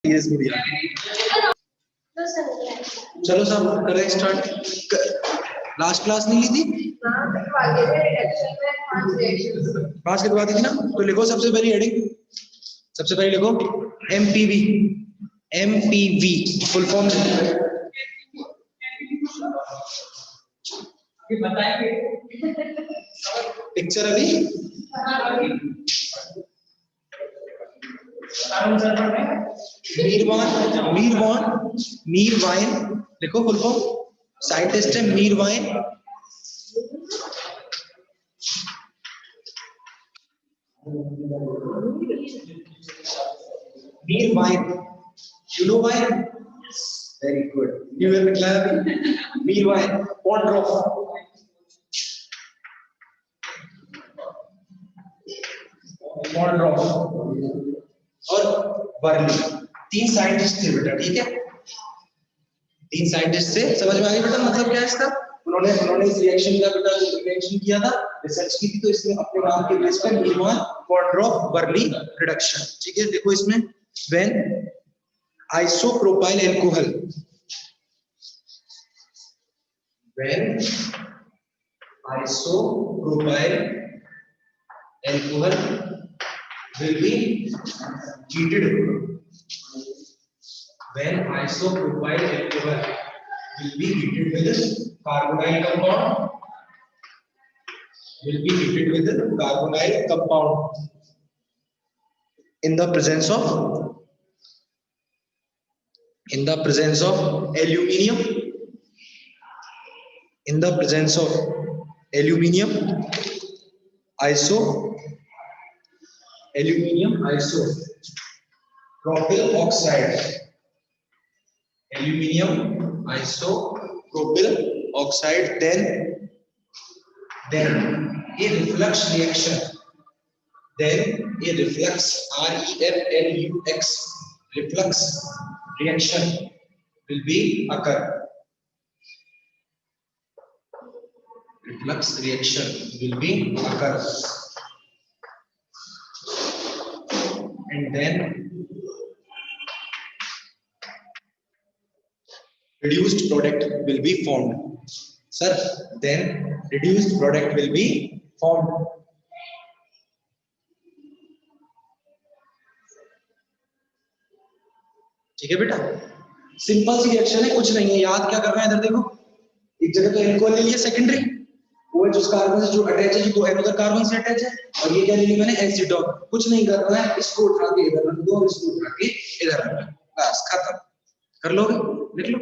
Serious media. चलो साहब करें स्टार्ट। लास्ट क्लास नहीं ली थी? 5 लिखवा दी थी ना। तो लिखो सबसे पहली हेडिंग, सबसे पहले लिखो एमपीवी। एमपीवी फुल फॉर्म बताएंगे। पिक्चर अभी मीरवाइन लिखो फुल फॉर्म। साइंटिस्ट है मीरवाइन। मीरवाइन, you know wine? Very good. You will be glad. मीरवाइन, Pondroff. और बर्ली, 3 साइंटिस्ट थे बेटा, ठीक है? 3 साइंटिस्ट थे, समझ में आ गया बेटा मतलब क्या है इसका? उन्होंने इस रिएक्शन का बेटा रिएक्शन किया था, रिसर्च की थी, तो इसमें अपने नाम के बेस पर मीरवाइन पॉन्ड्रॉफ बर्ली रिडक्शन, ठीक है? देखो इसमें when isopropyl alcohol, when isopropyl alcohol will be heated, when isopropyl alcohol will be heated with carbonyl compound, will be heated with carbonyl compound in the presence of aluminium, in the presence of aluminium isopropyl oxide, aluminium isopropyl oxide, then a reflux reaction, then a reflux reflux reaction will be occur. Reflux reaction will be occur, and then reduced product will be formed. Sir, then reduced product will be formed. ठीक है बेटा, simple सी reaction है, कुछ नहीं है। याद क्या करना है, इधर देखो, एक जगह तो एल्कोहल ले लिया सेकेंडरी, वो है जिस कार्बन से जो अटैच है, जो 2 अनदर कार्बन से अटैच है, और ये क्या ले लिया मैंने एसिटोन। कुछ नहीं करना है, इसको उठा के इधर रख दो और इसको उठा के इधर रख दो, बस खत्म। कर लोगे? लिख लो।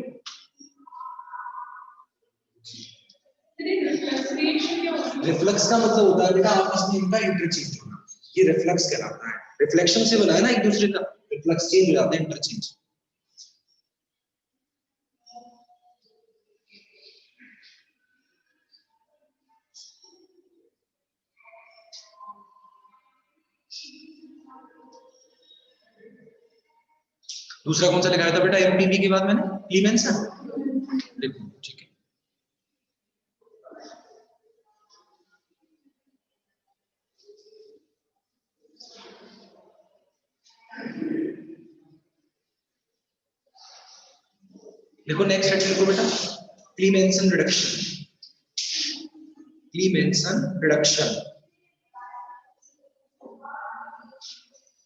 रिफ्लक्स का मतलब होता है बेटा आपस में इनका इंटरचेंज होना, ये रिफ्लक्स कहलाता है। रिफ्लेक्शन से बना है ना एक दूसरे का, रिफ्लक्स चेंज हो जाता है, इंटरचेंज। दूसरा कौन सा लिखाया था बेटा एमपीवी के बाद मैंने? क्लीमेंसन। देखो ठीक है, देखो नेक्स्ट हेड लिखो बेटा, क्लीमेंसन रिडक्शन। क्लीमेंसन रिडक्शन,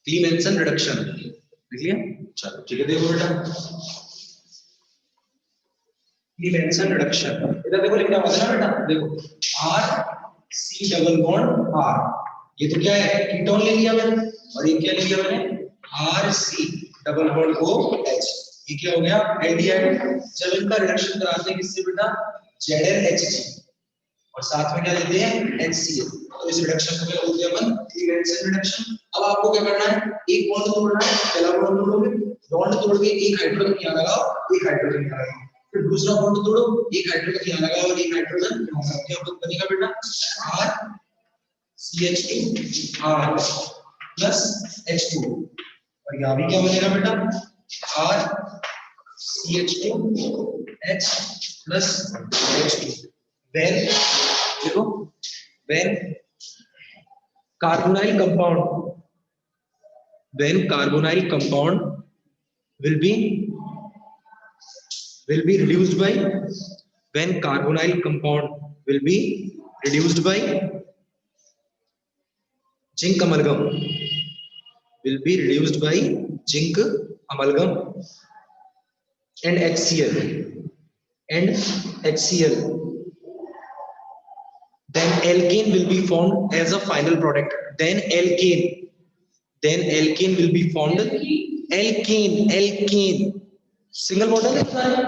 क्लीमेंसन रिडक्शन लिख लिया? चलो ठीक है, देखो बेटा क्लीमेंसन रिडक्शन, इधर देखो लिखना होगा ना बेटा, देखो R C double bond R, ये तो क्या है, कीटोन ले लिया मैंने, और ये क्या ले लिया मैंने, R C double bond O H, ये क्या हो गया, एल्डिहाइड। जब इनका रिडक्शन कराते हैं किससे बेटा, ZnHG, और साथ में क्या लेते हैं, HCl, तो इस रिडक्शन को क्या बोलते हैं अपन, क्लीमेंसन रिडक्शन। अब आपको क्या करना है, एक बॉन्ड तोड़ना है, पहला बॉन्ड तोड़ोगे, बॉन्ड तोड़ के एक हाइड्रोजन यहां लगाओ, एक हाइड्रोजन यहां लगाओ, फिर दूसरा बॉन्ड तोड़ो, एक हाइड्रोजन यहां लगाओ और एक हाइड्रोजन यहां लगाओ, क्या बनेगा बेटा, R CH2 R plus H2, और यहां भी क्या बनेगा बेटा, R CH2 H plus H2। when देखो when carbonyl compound will be reduced by when carbonyl compound will be reduced by zinc amalgam will be reduced by zinc amalgam and HCl then alkane will be formed as a final product. Then alkane will be formed. Alkane single bottle है सारा.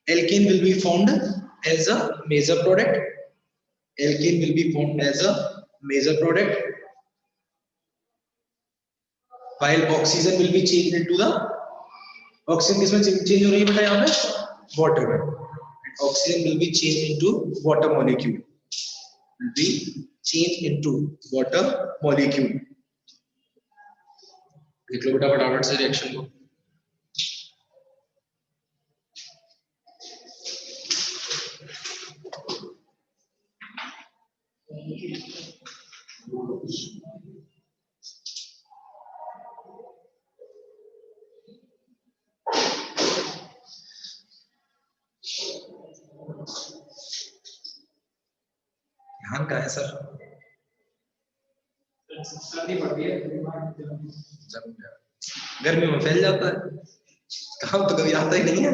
Alkane will be formed as a major product. Alkane will be formed as a major product while oxygen will be changed into the oxygen किसमें change हो रही है बेटा यहाँ पे water में. Oxygen will be changed into water molecule. Will be changed into water molecule. देख लो बेटा फटाफट से रिएक्शन को. ध्यान का है सर. सर्दी पड़ती है गर्मी में फैल जाता है. काम तो कभी आता ही नहीं है.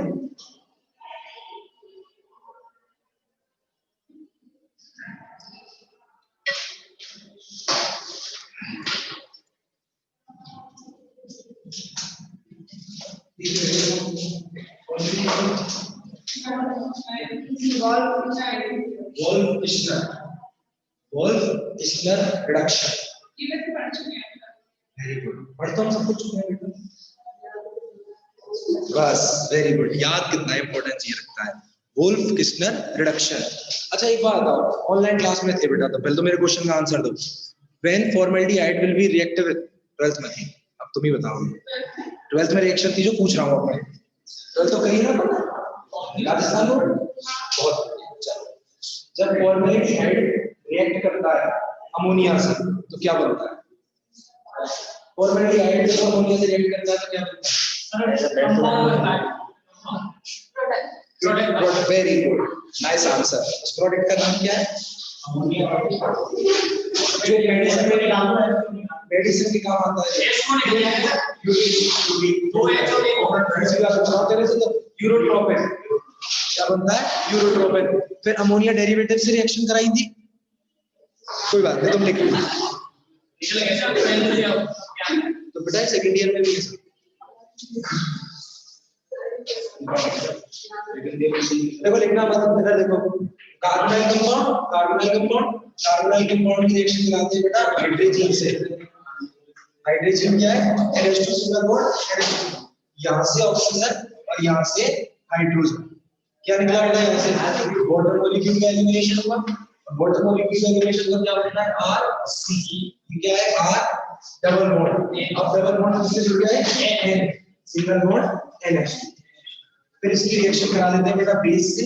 Wolff-Ishler reduction. Very good. पढ़ता हूँ सब कुछ चुके हैं बेटा. बस very good. याद कितना इम्पोर्टेंट चीज रखता है. Wolff-Ishler reduction. अच्छा एक बात बताओ. ऑनलाइन क्लास में थे बेटा तो पहले तो मेरे क्वेश्चन का आंसर दो. When formaldehyde will be reacted with 12th में थी. अब तुम ही बताओ. 12th में रिएक्शन थी जो पूछ रहा हूँ अपने. 12th तो कही ना पता. राजस्थान बोर्ड. बहुत. जब फॉर्मेल्डिहाइड रिएक्ट करता है अमोनिया से तो क्या बनता है? फॉर्मेल्डिहाइड जब अमोनिया से रिएक्ट करता है तो क्या बनता है? Product. Very good. Nice answer. उस प्रोडक्ट का नाम क्या है? अमोनिया. जो मेडिसिन के काम आता है. यूरोट्रोपिन क्या बनता है? यूरोट्रोपिन. फिर अमोनिया डेरिवेटिव से रिएक्शन कराई थी. कोई बात नहीं तुम लिख लो. तो बेटा सेकंड ईयर में भी है. देखो लिखना मत इधर देखो. कार्बोनाइल कंपाउंड की रिएक्शन कराते हैं बेटा हाइड्रोजन से. हाइड्रोजन क्या है? NH2 single bond NH2. यहाँ से ऑक्सीजन और यहाँ से हाइड्रोजन. क्या निकला बेटा यहाँ से? वाटर मॉलिक्यूल का एलिमिनेशन हुआ. वाटर मॉलिक्यूल का एलिमिनेशन का क्या बनता है? RC. ये क्या है? R double bond. अब डबल बॉन्ड किससे जुड़ गया है? N single bond NH2. फिर इसकी रिएक्शन करा देते हैं बेटा बेस से.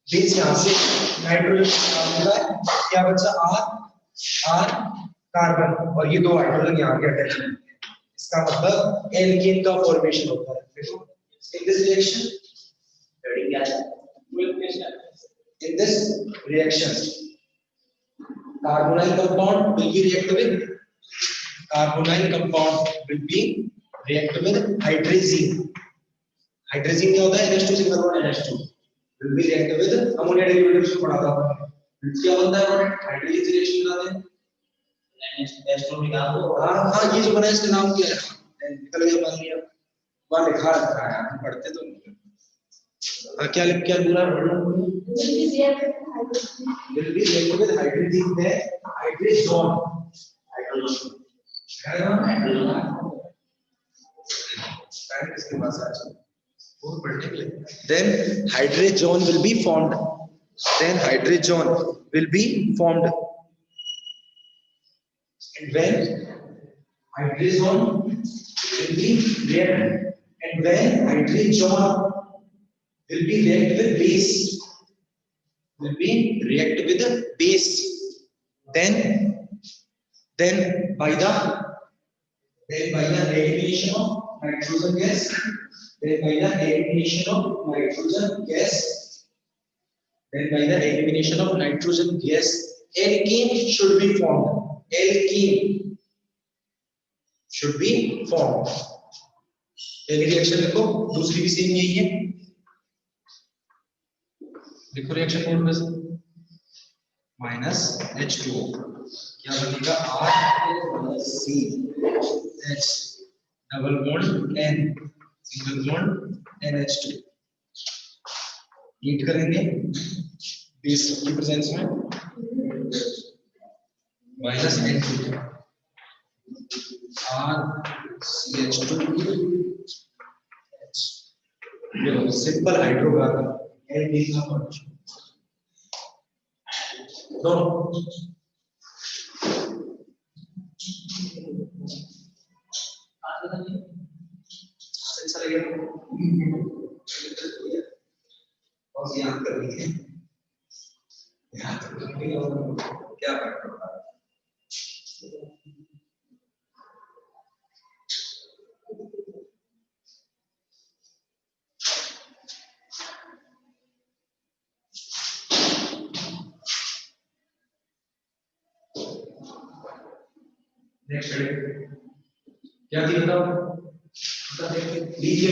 बेस यहाँ से नाइट्रोजन मिला है. क्या बचा? R कार्बन और ये दो हाइड्रोजन यहाँ के अटैच हैं. इसका मतलब एल्केन का फॉर्मेशन होता है. देखो in this reaction in this reaction carbonyl compound will be react with hydrazine. Hydrazine क्या होता है? NH2 single bond NH2 will be react with ammonia derivatives को पढ़ा था. क्या बनता है प्रोडक्ट? हाइड्रोजन से रिएक्शन कराते हैं. NH2 निकाल दो. हाँ ये जो बना है इसका नाम क्या है? निकल गया मान लिया. वहाँ लिखा रखा है पढ़ते तो क्या लिख क्या बोला? will be reacted with hydrazine है. hydrazone इसके पास आ जाओ. और पढ़ने के लिए. Then hydrazone will be formed. And when hydrazone will be reacted will be react with base. Then by the elimination of nitrogen gas, then by the elimination of nitrogen gas, then by the elimination of nitrogen gas, alkene should be formed. Alkene should be formed. पहली reaction लिखो, दूसरी भी same यही है, लिखो reaction code में से minus H2O क्या बनेगा R+C H double bond N single bond NH2 heat करेंगे बेस की प्रेजेंस में minus N2 RCH2 simple hydrocarbon aldehyde का दोनों अच्छा लगेगा और याद करनी है याद करनी है क्या करना है नेक्स्ट क्या थी बताओ लीजिए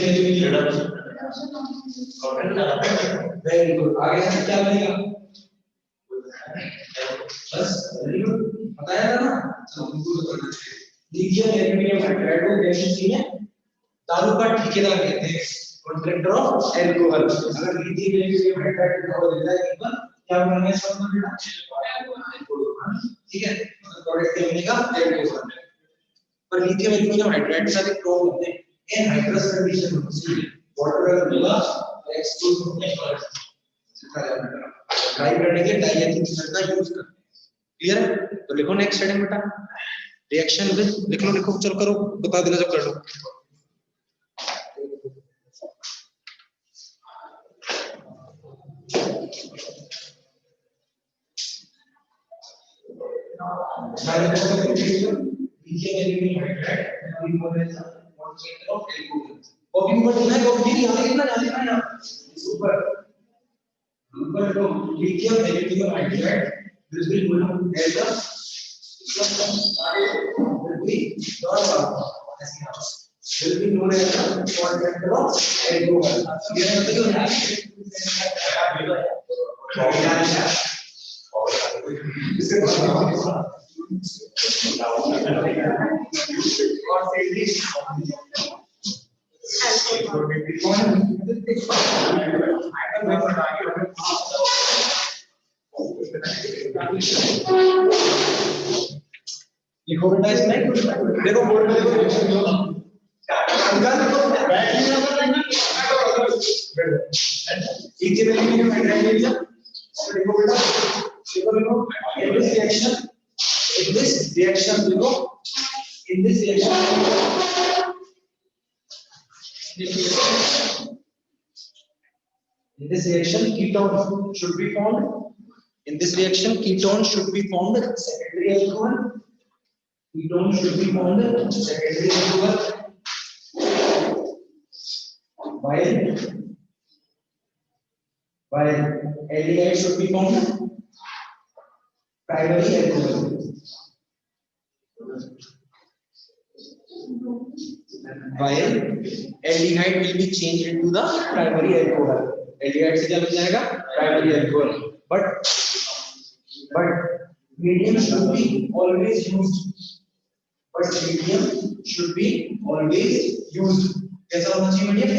वेरी गुड आगे से क्या बनेगा बस वेरी गुड बताया था ना चलो बिल्कुल करना चाहिए लीजिए एल्यूमिनियम हाइड्राइड को केमिस्ट्री में दारू का ठेकेदार कहते हैं कॉन्ट्रैक्टर ऑफ एल्कोहल अगर लीजिए एल्यूमिनियम हाइड्राइड को देता है एक बार क्या बनाना है सब बेटा ठीक है प्रोडक्ट क्या बनेगा एल्कोहल पर लिथियम एल्यूमिनियम हाइड्राइड के साथ एक प्रॉब्लम होते हैं एनहाइड्रस कंडीशन होती है वाटर होगा एक्सपोज होने पर ड्राई करने के डाइएथिल ईथर का यूज करते हैं क्लियर है तो लिखो नेक्स्ट हेडिंग बेटा रिएक्शन विद लिख लो लिखो चल करो बता देना जब कर लो lithium aluminium hydride we know as a concentrator of alcohol copy ऊपर लिखना है कॉपी नहीं आगे लिखना यार ऊपर ऊपर तो lithium aluminium hydride this will be known as the will be known as the concentrator of alcohol ये मतलब लिखो बेटा इसमें देखो बोर्ड में देखो लिथियम एल्यूमिनियम हाइड्राइड ले लिया देखो बेटा देखो in this reaction देखो in this reaction ketone should be formed in this reaction ketone should be formed secondary alcohol ketone should be formed secondary alcohol while aldehyde should be formed primary alcohol while aldehyde will be changed into the primary alcohol aldehyde से क्या बन जाएगा primary alcohol but medium should be always used कैसा होना चाहिए medium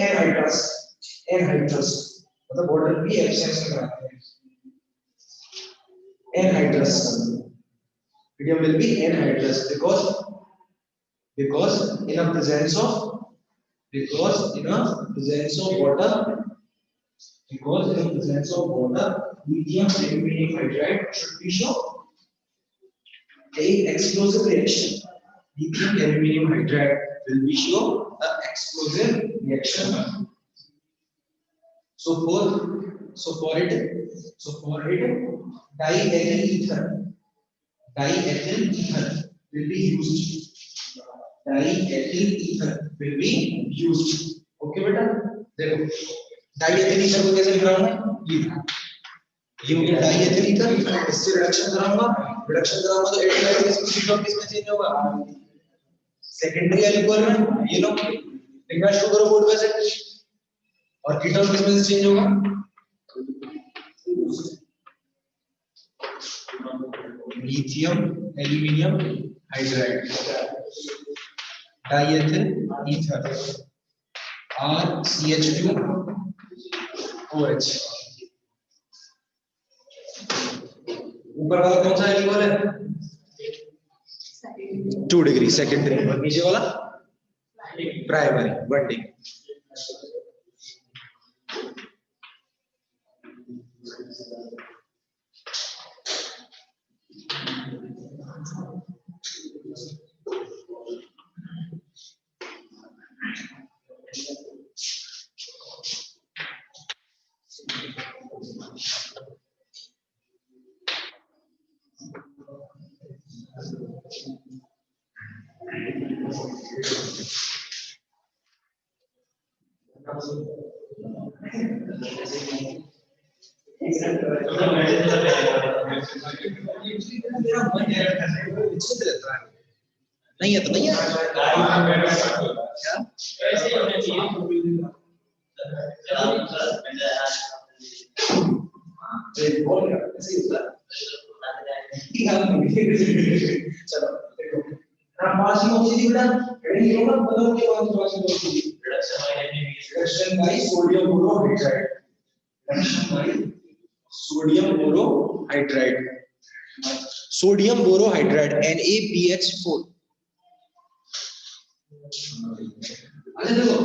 anhydrous मतलब water भी absence में कराते हैं anhydrous medium will be anhydrous because in a presence of water lithium aluminum hydride should be shown a explosive reaction lithium aluminum hydride will be shown an explosive reaction so for it diethyl ether will be used diethyl ether will be used. Okay बेटा, देखो diethyl ether को कैसे लिख रहा हूं मैं, ये हो गया डाइएथिल ईथर, इससे रिडक्शन कराऊंगा तो एल्डिहाइड एसिड किसमें चेंज होगा, सेकेंडरी अल्कोहल में। ये लो लिखना शुरू करो बोर्ड पे से, और कीटोन किसमें से चेंज होगा, lithium aluminium hydride, diethyl ether RCH2OH। ऊपर वाला कौन सा अल्कोहल है, 2 डिग्री सेकेंडरी, और नीचे वाला प्राइमरी 1 डिग्री। नहीं है तो नहीं है, चलो reduction by sodium borohydride, sodium borohydride NaBH4। अच्छा देखो,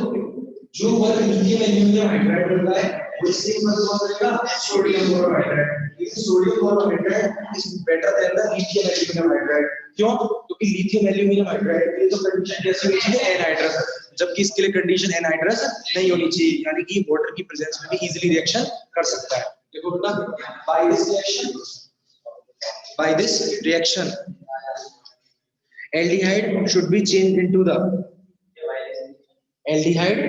जो वर्ग लिथियम एल्यूमिनियम हाइड्राइड होता है उससे मतलब बनेगा सोडियम बोरोहाइड्राइड। ये sodium borohydride is better than the lithium aluminium hydride. क्यों? क्योंकि लिथियम एल्यूमिनियम हाइड्राइड के लिए तो कंडीशन कैसी होनी चाहिए, एनहाइड्रस, जबकि इसके लिए कंडीशन एनहाइड्रस नहीं होनी चाहिए, यानी कि वाटर की प्रेजेंस में भी इजीली रिएक्शन कर सकता है। देखो बेटा, by this reaction aldehyde should be changed into the aldehyde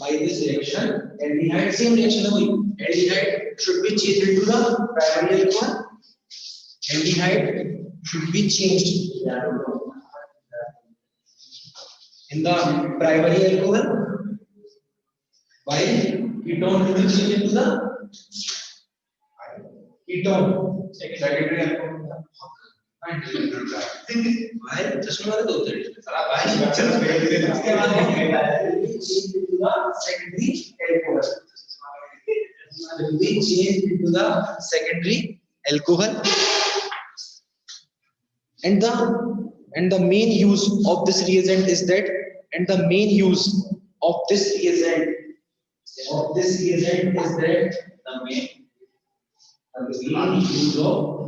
by this reaction, aldehyde same reaction है वही, aldehyde should be changed into the primary alcohol, aldehyde should be changed in the primary alcohol, while ketone should be changed into the ketone secondary alcohol। भाई चश्मे वाले दो थे साला भाई, इसके बाद secondary alcohol will be changed into the secondary alcohol, and the main use of this reagent is that, and the main use of this reagent is that the main use of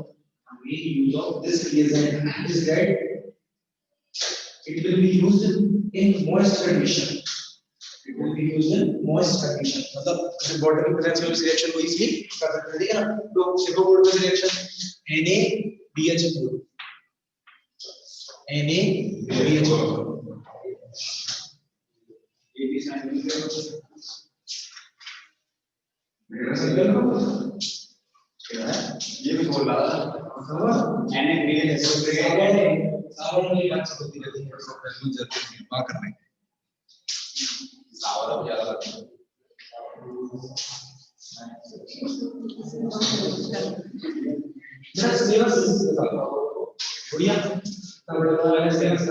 this reagent is that it will be used in moist condition. It will be used in moist condition, मतलब जब water की presence में इस reaction को easily कर सकते हैं, ठीक है ना। तो देखो बोर्ड पे रिएक्शन NaBH4 ये भी साइन मेरा संकल्प ये भी बोल रहा था NaBH4 सावन की बात होती रहती है, सब पहलू जरूरी है बात करने की, सावन अब ज्यादा लगता है। जरा सिलेबस बढ़िया तब वाला सिलेबस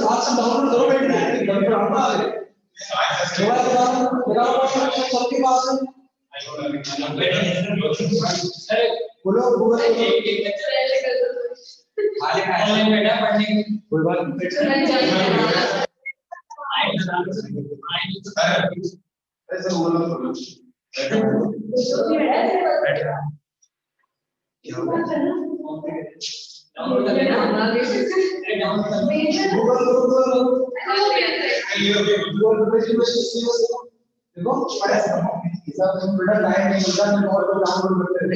आज से डाउनलोड करो बैठ के घर पर आऊंगा आगे बताओ सबके पास बोलो गूगल ऑनलाइन बेटा पढ़ने कोई बात नहीं ऐसे बोलो देखो बड़ा हिसाब से बेटा टाइम नहीं मिलता, मैं और को डाउनलोड करते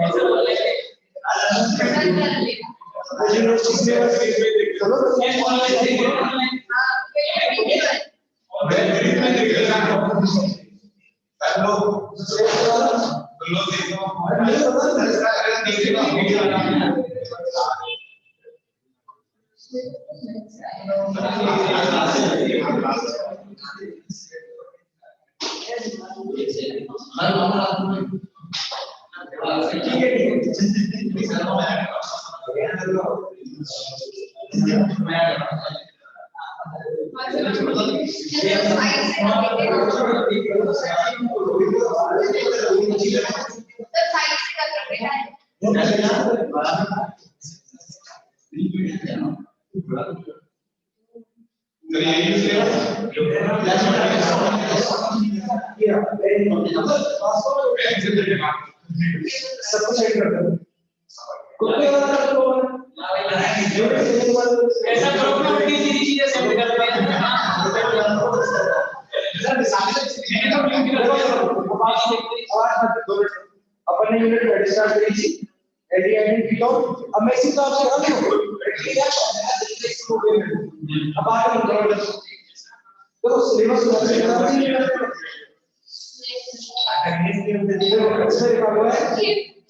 ऐसे बोले अपने यूनिट में स्टार्ट करी थी एडीआईडी की तो अब मैं इसी तरह से हल करूं अब आगे बढ़ो देखो सिलेबस में से बता रही है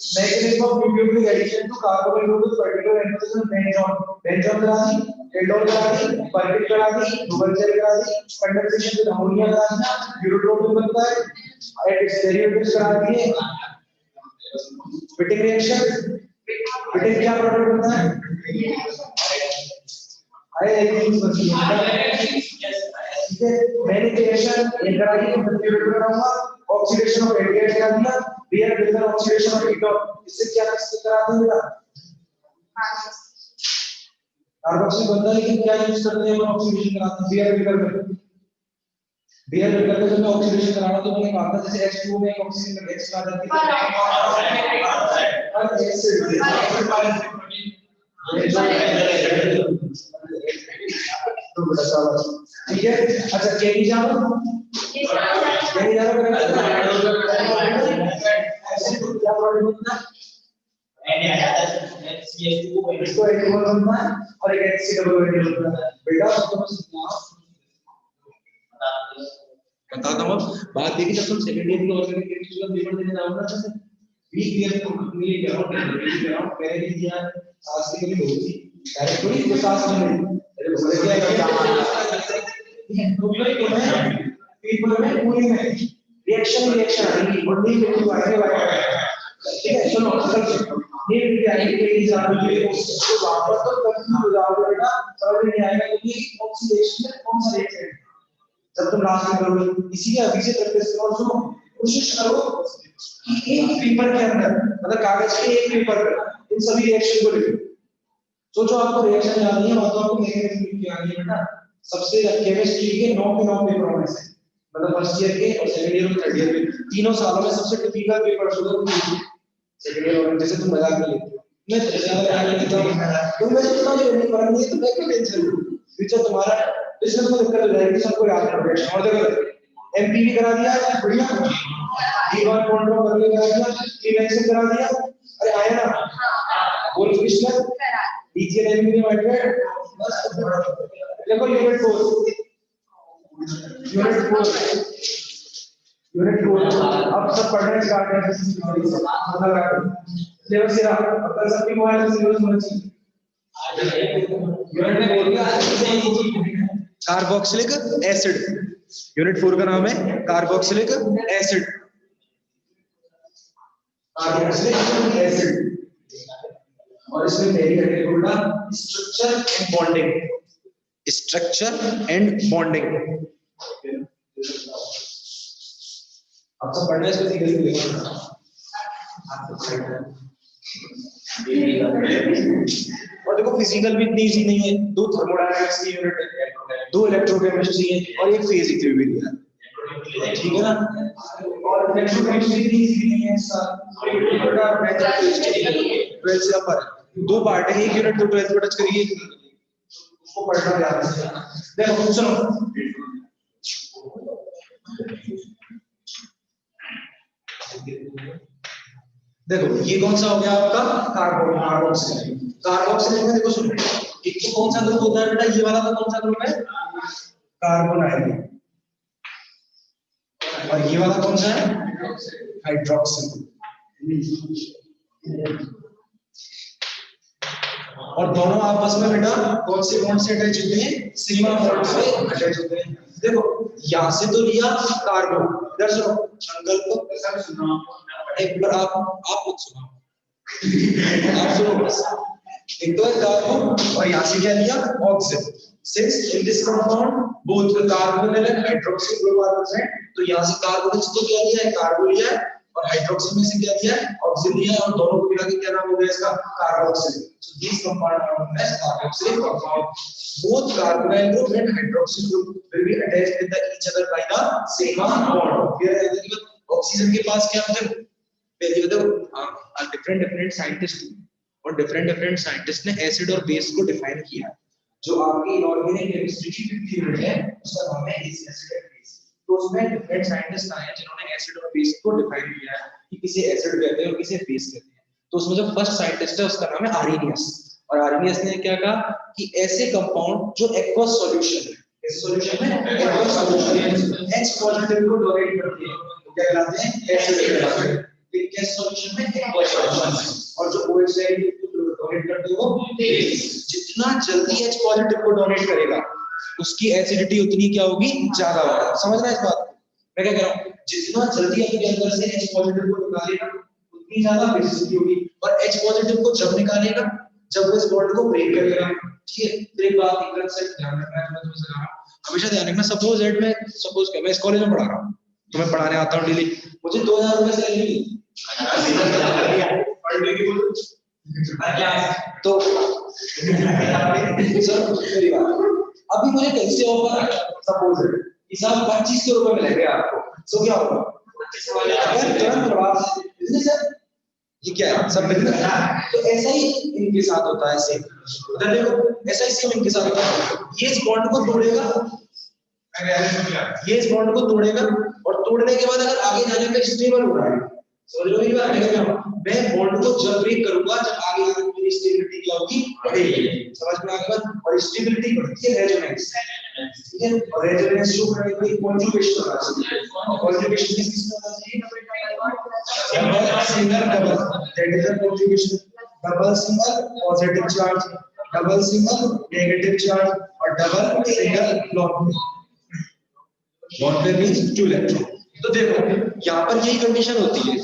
mechanism of nucleic addition to carbon group particular emphasis benzone करा दी एल्डोल करा दी परबिट करा दी डबल जेल करा दी कंडेंसेशन विद अमोनिया करा दी यूरोट्रोपिन बनता है एट स्टेरियोटिप्स करा दिए फिटिंग रिएक्शन फिटिंग क्या प्रोडक्ट बनता है आए एक ठीक है मैंने रिएक्शन एक करा दी कंप्यूटर कराऊंगा ऑक्सीडेशन ऑफ एल्डिहाइड करा दिया real builder oxidation of ketone इससे क्या करा दूंगा कार्बोक्सी बनता है लेकिन क्या यूज करते हैं हम ऑक्सीडेशन कराते हैं बियर बिल्डर में जब मैं ऑक्सीडेशन कराना तो मैंने कहा था जैसे H2O में एक ऑक्सीजन में गैस आ जाती है ठीक है अच्छा केमी जानो क्या प्रॉब्लम होता है इसको एक बनना है और एक HCl बनना है बेटा बताता हूँ बात देखिए जब तुम सेकंड ईयर की ऑर्गेनिक केमिस्ट्री का पेपर देने जाओगे ना जैसे वीक ईयर को कंपनी ले जाओ पहले दिन दिया सास के लिए होती डायरेक्ट थोड़ी जो सास में अरे बोले क्या तो मैं पेपर में पूरी में रिएक्शन आएगी और नहीं तो आगे ठीक है सुनो असल से ये आएगी कि एग्जाम्पल के तो वापस तो कंफ्यूज हो जाओगे बेटा समझ नहीं आएगा कि ऑक्सीडेशन में कौन सा रिएक्शन जब तुम लास्ट में करोगे इसीलिए अभी से प्रैक्टिस करो सुनो कोशिश करो कि एक पेपर के अंदर मतलब कागज के एक पेपर पर इन सभी रिएक्शन को लिखो सोचो आपको रिएक्शन याद नहीं है और तो आपको मैकेनिज्म लिख के आनी है बेटा सबसे केमिस्ट्री के 9 के 9 पेपरों में से मतलब फर्स्ट ईयर के और सेकंड ईयर और थर्ड ईयर के तीनों सालों में सबसे टिपिकल पेपर होगा सेकंड ईयर और जैसे तुम मजाक में लेते हो मैं तो ज्यादा याद नहीं करता हूं तुम मैं सोचता हूं ये नहीं पढ़ना नहीं तो मैं क्यों टेंशन लूं फ्यूचर तुम्हारा बिजनेस को दिक्कत हो जाएगी सबको याद रखना और देखो एमपीवी करा दिया बढ़िया डी1 कॉन्ट्रोल करके करा दिया रिएक्शन करा दिया अरे आया ना बोल कृष्ण डीजीएल एमपीवी वाइट बस देखो यूनिट 4 अब सब पढ़ने स्टार्ट कर सिलेबस से अब कल सबके मोबाइल में सिलेबस होना चाहिए यूनिट में बोल दिया कार्बोक्सिलिक एसिड यूनिट 4 का नाम है कार्बोक्सिलिक एसिड और इसमें पहली हेडिंग होगा स्ट्रक्चर एंड बॉन्डिंग अब सब पढ़ना है इसको सीरियसली लेना और देखो फिजिकल भी इतनी इजी नहीं है 2 थर्मोडायनामिक्स की यूनिट है 2 इलेक्ट्रोकेमिस्ट्री है और एक फिजिक्स भी है ठीक है ना और इलेक्ट्रोकेमिस्ट्री भी इजी नहीं है इसका बेटा मेजर 12 से ऊपर 2 पार्ट है एक यूनिट तो 12 को टच करिए उसको पढ़ना ध्यान से देखो सुनो देखो ये कौन सा हो गया आपका कार्बोक्सिलिक कार्बोक्सिलिक में देखो सुनो, एक तो कौन सा ग्रुप होता है बेटा, ये वाला तो कौन सा ग्रुप है, कार्बोनाइल, और ये वाला कौन सा है, हाइड्रोक्सिल। और दोनों आपस में बेटा कौन से बॉन्ड से अटैच होते हैं, सिग्मा बॉन्ड से अटैच होते हैं। देखो यहां से तो लिया कार्बो, इधर सुनो संकल्प को ऐसा सुनो, एक बार आप खुद सुनो, आप सुनो बस, एक तो है कार्बो और यहां से क्या लिया oxygen. Since in this compound both carbonyl and hydroxyl group are present, तो यहां से कार्बोनिल से तो क्या लिया है, कार्बो लिया है, और हाइड्रोक्सिल में से क्या लिया है, ऑक्सीजन लिया है, और दोनों को मिला के क्या नाम हो गया इसका, carboxyl. So this compound are known as carboxylic compound. Both carbonyl group and hydroxyl group will be attached with each other by the sigma bond. फिर ऑक्सीजन के पास क्या होता है, पहले देखो डिफरेंट साइंटिस्ट और डिफरेंट साइंटिस्ट ने एसिड और बेस को डिफाइन किया। जो आपकी इनऑर्गेनिक केमिस्ट्री की फील्ड है उसका नाम है एसिड एंड बेस। तो उसमें डिफरेंट साइंटिस्ट आए हैं जिन्होंने एसिड और बेस को डिफाइन किया है कि किसे एसिड कहते हैं और किसे बेस कहते हैं। तो उसमें जो फर्स्ट साइंटिस्ट है उसका नाम है आर्हेनियस, और आर्हेनियस ने क्या कहा कि ऐसे कंपाउंड जो एक्वस सॉल्यूशन है, ऐसे सॉल्यूशन में एक्वस सॉल्यूशन H पॉजिटिव को डोनेट करती है, तो क्या कहलाते हैं, एसिड कहलाते हैं। गैस सॉल्यूशन में एक्वस सॉल्यूशन, और जो OH साइड डोनेट करते हो बेस। जितना जल्दी H पॉजिटिव को डोनेट करेगा उसकी एसिडिटी उतनी क्या होगी, ज्यादा होगी। समझना इस बात को, मैं क्या कह रहा हूं, जितना जल्दी अपने अंदर से H पॉजिटिव को निकालेगा उतनी ज्यादा बेसिसिटी होगी, और H पॉजिटिव को जब निकालेगा जब वो इस बॉन्ड को ब्रेक करेगा। ठीक है, तो एक बात एक कंसेप्ट ध्यान रखना है, मैं तुम्हें सिखा रहा हूं, हमेशा ध्यान रखना। सपोज दैट मैं सपोज क्या मैं इस कॉलेज में पढ़ा रहा हूं, तो मैं पढ़ाने आता हूं डेली, मुझे 2000 रुपए सैलरी मिली तो सर मेरी बात, अभी मुझे कहीं से ऑफर आया सपोज कि साहब 2500 रुपए मिलेंगे आपको, तो क्या होगा, तुरंत प्रभाव, बिजनेस है ये, क्या है सब बिजनेस है। तो ऐसा ही इनके साथ होता है, सेम उधर देखो ऐसा ही सेम इनके साथ होता है। ये इस बॉन्ड को तोड़ेगा, ये इस बॉन्ड को तोड़ेगा, और तोड़ने के बाद अगर आगे जाने में स्टेबल हो रहा है, समझ लो मेरी बात, मैं बॉन्ड को जब ब्रेक करूंगा जब आगे जाने में स्टेबिलिटी क्या होगी, बढ़ेगी। समझ में आ गया, और स्टेबिलिटी बढ़ती है रेजोनेंस, ठीक है, और रेजोनेंस शो करने के लिए कॉन्जुगेशन होना चाहिए, और कॉन्जुगेशन किस किस में होना चाहिए, double single double, that is the conjugation. Double single positive charge, double single negative charge, और double single lone pair means 2 electron. तो देखो यहाँ पर यही कंडीशन होती है,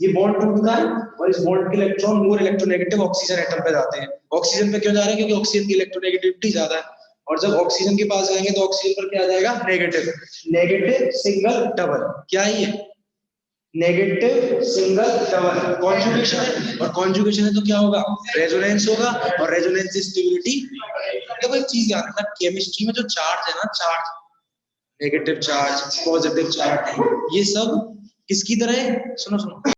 ये बॉन्ड टूटता है और इस बॉन्ड के electron more electronegative oxygen atom पे जाते हैं। ऑक्सीजन पे क्यों जा रहे हैं, क्योंकि ऑक्सीजन की इलेक्ट्रोनेगेटिविटी ज्यादा है, और जब ऑक्सीजन के पास जाएंगे तो ऑक्सीजन पर क्या आ जाएगा, नेगेटिव। नेगेटिव सिंगल डबल, क्या है ये, नेगेटिव सिंगल डबल कॉन्जुगेशन है, और कॉन्जुगेशन है तो क्या होगा, रेजोनेंस होगा, और रेजोनेंस से स्टेबिलिटी। देखो एक चीज याद रखना, केमिस्ट्री में जो चार्ज है ना, charge negative charge positive charge, ये सब किसकी तरह है, सुनो सुनो,